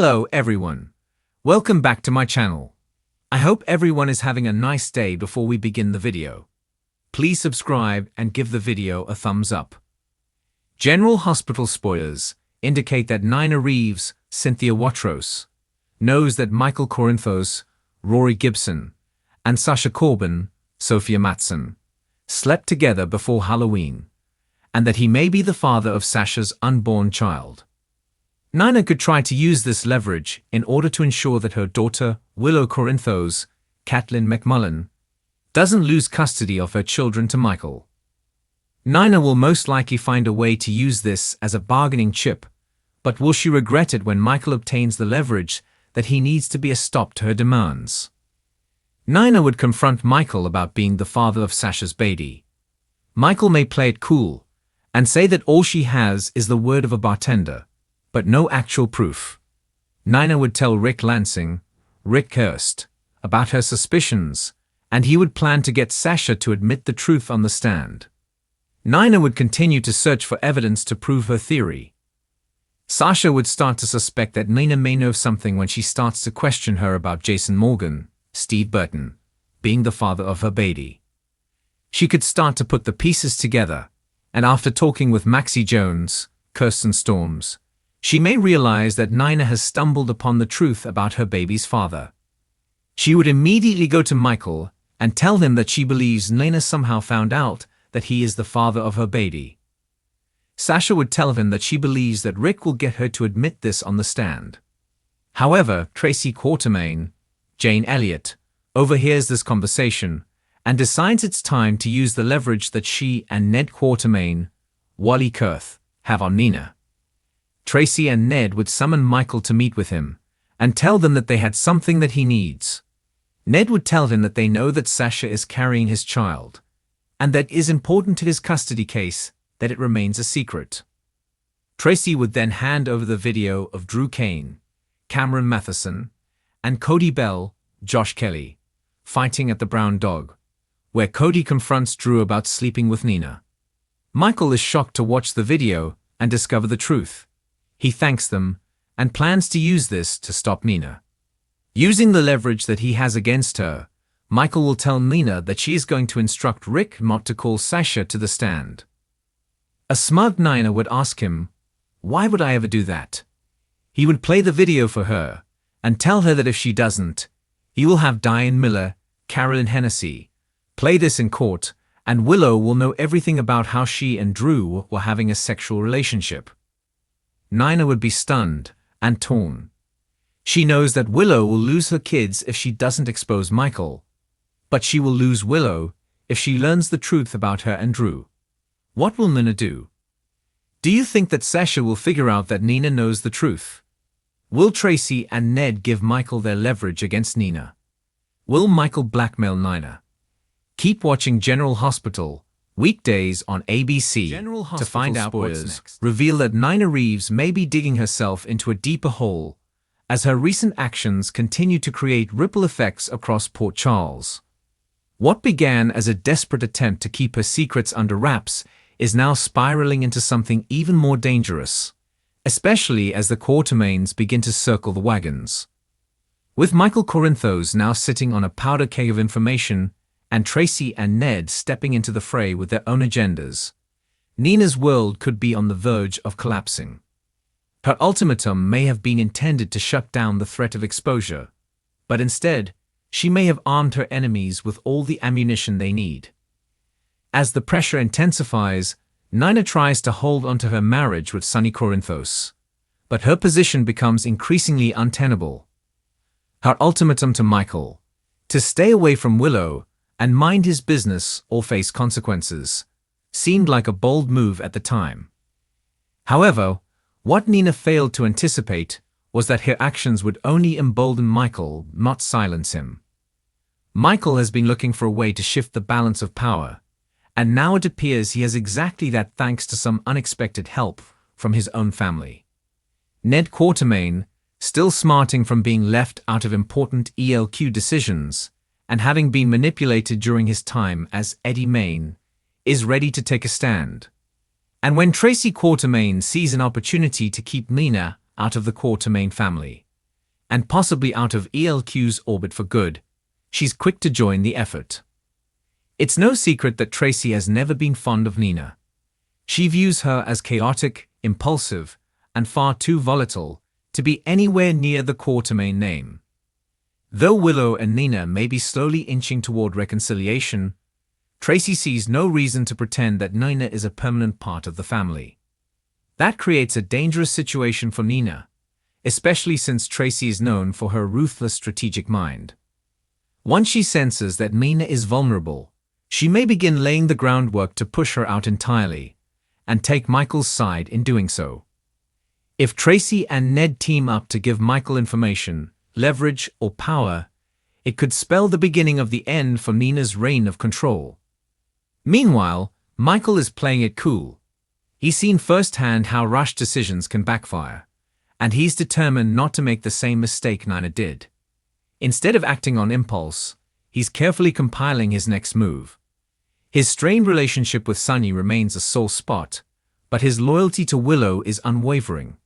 Hello everyone. Welcome back to my channel. I hope everyone is having a nice day before we begin the video. Please subscribe and give the video a thumbs up. General Hospital spoilers indicate that Nina Reeves, Cynthia Watros, knows that Michael Corinthos, Rory Gibson, and Sasha Corbin, Sophia Matson, slept together before Halloween, and that he may be the father of Sasha's unborn child. Nina could try to use this leverage in order to ensure that her daughter, Willow Corinthos, Caitlin McMullen, doesn't lose custody of her children to Michael. Nina will most likely find a way to use this as a bargaining chip, but will she regret it when Michael obtains the leverage that he needs to be a stop to her demands? Nina would confront Michael about being the father of Sasha's baby. Michael may play it cool and say that all she has is the word of a bartender, but no actual proof. Nina would tell Rick Lansing, Rick Hurst, about her suspicions, and he would plan to get Sasha to admit the truth on the stand. Nina would continue to search for evidence to prove her theory. Sasha would start to suspect that Nina may know something when she starts to question her about Jason Morgan, Steve Burton, being the father of her baby. She could start to put the pieces together, and after talking with Maxie Jones, Kirsten Storms, she may realize that Nina has stumbled upon the truth about her baby's father. She would immediately go to Michael and tell him that she believes Nina somehow found out that he is the father of her baby. Sasha would tell him that she believes that Rick will get her to admit this on the stand. However, Tracy Quartermaine, Jane Elliott, overhears this conversation and decides it's time to use the leverage that she and Ned Quartermaine, Wally Kurth, have on Nina. Tracy and Ned would summon Michael to meet with him and tell them that they had something that he needs. Ned would tell him that they know that Sasha is carrying his child, and that it is important to his custody case that it remains a secret. Tracy would then hand over the video of Drew Kane, Cameron Matheson, and Cody Bell, Josh Kelly, fighting at the Brown Dog, where Cody confronts Drew about sleeping with Nina. Michael is shocked to watch the video and discover the truth. He thanks them and plans to use this to stop Nina. Using the leverage that he has against her, Michael will tell Nina that she is going to instruct Rick not to call Sasha to the stand. A smug Nina would ask him, "Why would I ever do that?" He would play the video for her and tell her that if she doesn't, he will have Diane Miller, Carolyn Hennessy, play this in court, and Willow will know everything about how she and Drew were having a sexual relationship. Nina would be stunned and torn. She knows that Willow will lose her kids if she doesn't expose Michael, but she will lose Willow if she learns the truth about her and Drew. What will Nina do? Do you think that Sasha will figure out that Nina knows the truth? Will Tracy and Ned give Michael their leverage against Nina? Will Michael blackmail Nina? Keep watching General Hospital, weekdays on ABC, to find out what's next. Reveal that Nina Reeves may be digging herself into a deeper hole as her recent actions continue to create ripple effects across Port Charles. What began as a desperate attempt to keep her secrets under wraps is now spiraling into something even more dangerous, especially as the Quartermaines begin to circle the wagons. With Michael Corinthos now sitting on a powder keg of information and Tracy and Ned stepping into the fray with their own agendas, Nina's world could be on the verge of collapsing. Her ultimatum may have been intended to shut down the threat of exposure, but instead, she may have armed her enemies with all the ammunition they need. As the pressure intensifies, Nina tries to hold onto her marriage with Sonny Corinthos, but her position becomes increasingly untenable. Her ultimatum to Michael, to stay away from Willow and mind his business or face consequences, seemed like a bold move at the time. However, what Nina failed to anticipate was that her actions would only embolden Michael, not silence him. Michael has been looking for a way to shift the balance of power, and now it appears he has exactly that thanks to some unexpected help from his own family. Ned Quartermaine, still smarting from being left out of important ELQ decisions and having been manipulated during his time as Eddie Main, is ready to take a stand. And when Tracy Quartermaine sees an opportunity to keep Nina out of the Quartermaine family, and possibly out of ELQ's orbit for good, she's quick to join the effort. It's no secret that Tracy has never been fond of Nina. She views her as chaotic, impulsive, and far too volatile to be anywhere near the Quatermain name. Though Willow and Nina may be slowly inching toward reconciliation, Tracy sees no reason to pretend that Nina is a permanent part of the family. That creates a dangerous situation for Nina, especially since Tracy is known for her ruthless strategic mind. Once she senses that Nina is vulnerable, she may begin laying the groundwork to push her out entirely, and take Michael's side in doing so. If Tracy and Ned team up to give Michael information, leverage, or power, it could spell the beginning of the end for Nina's reign of control. Meanwhile, Michael is playing it cool. He's seen firsthand how rushed decisions can backfire, and he's determined not to make the same mistake Nina did. Instead of acting on impulse, he's carefully compiling his next move. His strained relationship with Sunny remains a sore spot, but his loyalty to Willow is unwavering.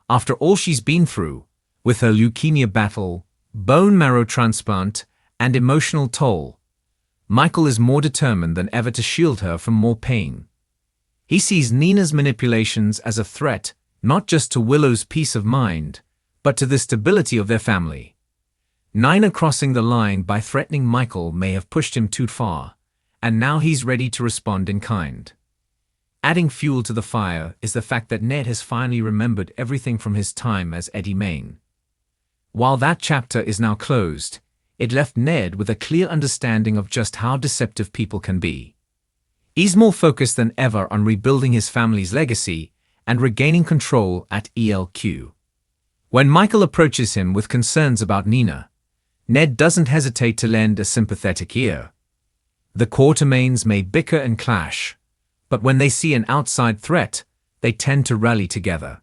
After all she's been through, with her leukemia battle, bone marrow transplant, and emotional toll, Michael is more determined than ever to shield her from more pain. He sees Nina's manipulations as a threat not just to Willow's peace of mind, but to the stability of their family. Nina crossing the line by threatening Michael may have pushed him too far, and now he's ready to respond in kind. Adding fuel to the fire is the fact that Ned has finally remembered everything from his time as Eddie Main. While that chapter is now closed, it left Ned with a clear understanding of just how deceptive people can be. He's more focused than ever on rebuilding his family's legacy and regaining control at ELQ. When Michael approaches him with concerns about Nina, Ned doesn't hesitate to lend a sympathetic ear. The Quatermains may bicker and clash, but when they see an outside threat, they tend to rally together.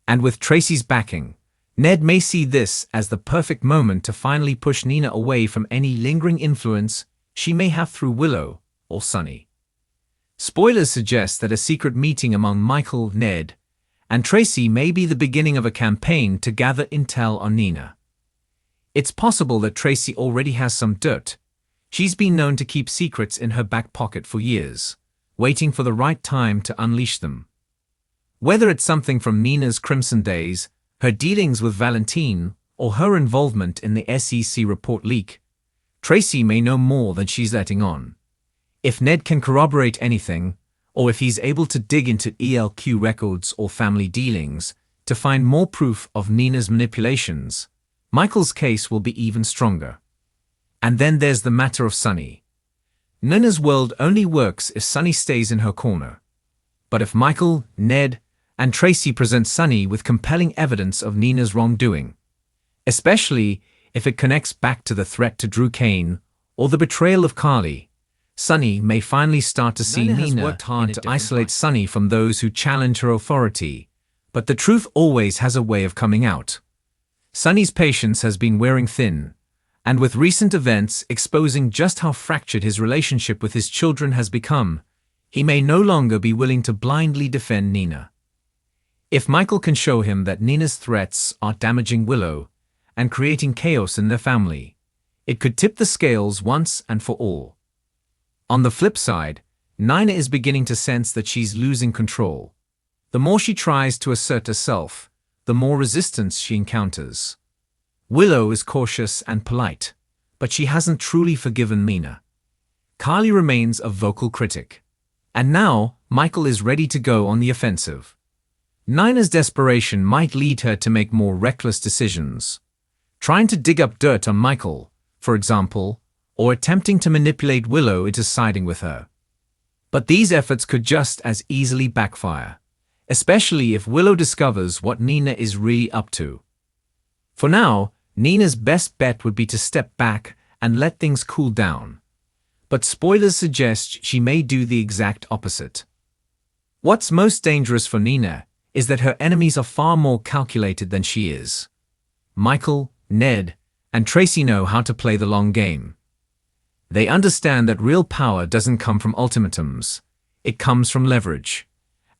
And with Tracy's backing, Ned may see this as the perfect moment to finally push Nina away from any lingering influence she may have through Willow or Sunny. Spoilers suggest that a secret meeting among Michael, Ned, and Tracy may be the beginning of a campaign to gather intel on Nina. It's possible that Tracy already has some dirt. She's been known to keep secrets in her back pocket for years, waiting for the right time to unleash them. Whether it's something from Nina's crimson days, her dealings with Valentine, or her involvement in the SEC report leak, Tracy may know more than she's letting on. If Ned can corroborate anything, or if he's able to dig into ELQ records or family dealings to find more proof of Nina's manipulations, Michael's case will be even stronger. And then there's the matter of Sunny. Nina's world only works if Sunny stays in her corner. But if Michael, Ned, and Tracy present Sunny with compelling evidence of Nina's wrongdoing, especially if it connects back to the threat to Drew Kane or the betrayal of Carly, Sunny may finally start to see Nina worked hard to isolate Sunny from those who challenge her authority, but the truth always has a way of coming out. Sunny's patience has been wearing thin, and with recent events exposing just how fractured his relationship with his children has become, he may no longer be willing to blindly defend Nina. If Michael can show him that Nina's threats are damaging Willow and creating chaos in their family, it could tip the scales once and for all. On the flip side, Nina is beginning to sense that she's losing control. The more she tries to assert herself, the more resistance she encounters. Willow is cautious and polite, but she hasn't truly forgiven Nina. Carly remains a vocal critic. And now, Michael is ready to go on the offensive. Nina's desperation might lead her to make more reckless decisions, trying to dig up dirt on Michael, for example, or attempting to manipulate Willow into siding with her. But these efforts could just as easily backfire, especially if Willow discovers what Nina is really up to. For now, Nina's best bet would be to step back and let things cool down. But spoilers suggest she may do the exact opposite. What's most dangerous for Nina is that her enemies are far more calculated than she is. Michael, Ned, and Tracy know how to play the long game. They understand that real power doesn't come from ultimatums, it comes from leverage.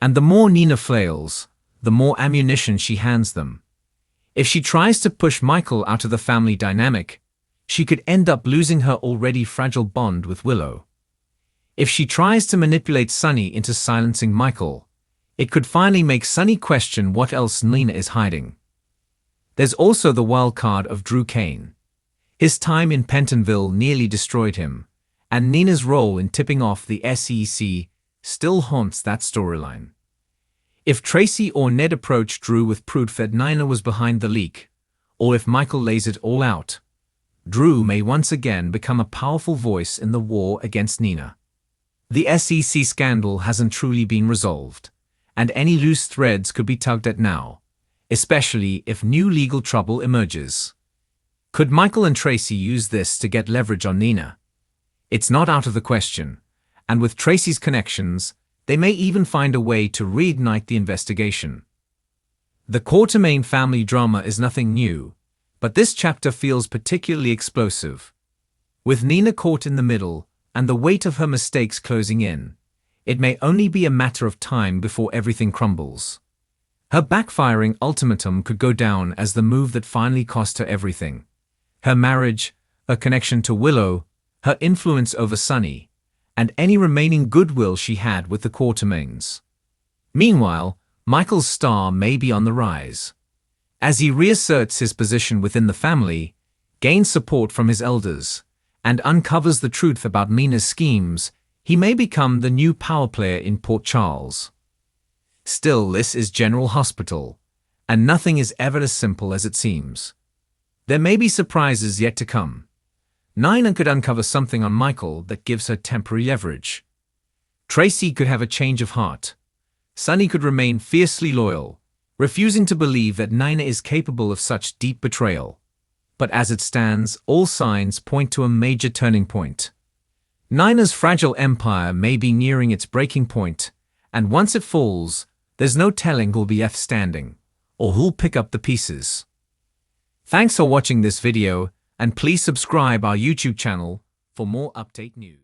And the more Nina flails, the more ammunition she hands them. If she tries to push Michael out of the family dynamic, she could end up losing her already fragile bond with Willow. If she tries to manipulate Sunny into silencing Michael, it could finally make Sunny question what else Nina is hiding. There's also the wild card of Drew Kane. His time in Pentonville nearly destroyed him, and Nina's role in tipping off the SEC still haunts that storyline. If Tracy or Ned approached Drew with proof that Nina was behind the leak, or if Michael lays it all out, Drew may once again become a powerful voice in the war against Nina. The SEC scandal hasn't truly been resolved, and any loose threads could be tugged at now, especially if new legal trouble emerges. Could Michael and Tracy use this to get leverage on Nina? It's not out of the question, and with Tracy's connections, they may even find a way to reignite the investigation. The Quartermaine family drama is nothing new, but this chapter feels particularly explosive. With Nina caught in the middle and the weight of her mistakes closing in, it may only be a matter of time before everything crumbles. Her backfiring ultimatum could go down as the move that finally cost her everything: her marriage, her connection to Willow, her influence over Sunny, and any remaining goodwill she had with the Quartermaines. Meanwhile, Michael's star may be on the rise. As he reasserts his position within the family, gains support from his elders, and uncovers the truth about Nina's schemes, he may become the new power player in Port Charles. Still, this is General Hospital, and nothing is ever as simple as it seems. There may be surprises yet to come. Nina could uncover something on Michael that gives her temporary leverage. Tracy could have a change of heart. Sunny could remain fiercely loyal, refusing to believe that Nina is capable of such deep betrayal. But as it stands, all signs point to a major turning point. Nina's fragile empire may be nearing its breaking point, and once it falls, there's no telling who'll be left standing, or who'll pick up the pieces. Thanks for watching this video, and please subscribe our YouTube channel for more update news.